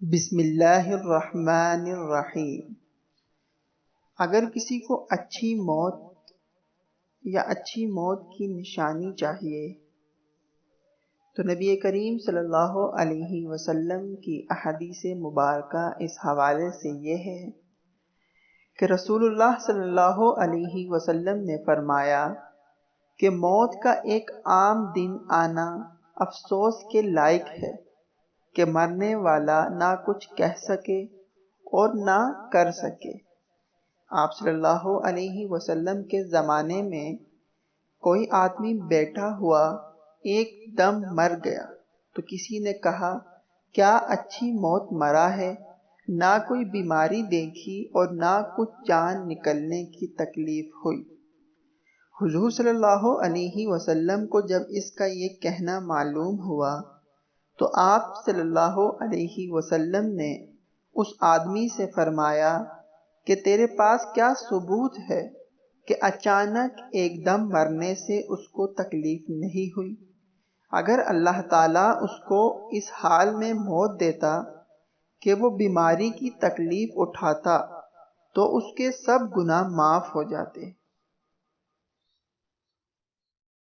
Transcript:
بسم اللہ الرحمن الرحیم۔ اگر کسی کو اچھی موت یا اچھی موت کی نشانی چاہیے تو نبی کریم صلی اللہ علیہ وسلم کی احادیث مبارکہ اس حوالے سے یہ ہے کہ رسول اللہ صلی اللہ علیہ وسلم نے فرمایا کہ موت کا ایک عام دن آنا افسوس کے لائق ہے کہ مرنے والا نہ کچھ کہہ سکے اور نہ کر سکے۔ آپ صلی اللہ علیہ وسلم کے زمانے میں کوئی آدمی بیٹھا ہوا ایک دم مر گیا تو کسی نے کہا کیا اچھی موت مرا ہے، نہ کوئی بیماری دیکھی اور نہ کچھ جان نکلنے کی تکلیف ہوئی۔ حضور صلی اللہ علیہ وسلم کو جب اس کا یہ کہنا معلوم ہوا تو آپ صلی اللہ علیہ وسلم نے اس آدمی سے فرمایا کہ تیرے پاس کیا ثبوت ہے کہ اچانک ایک دم مرنے سے اس کو تکلیف نہیں ہوئی؟ اگر اللہ تعالیٰ اس کو اس حال میں موت دیتا کہ وہ بیماری کی تکلیف اٹھاتا تو اس کے سب گناہ معاف ہو جاتے۔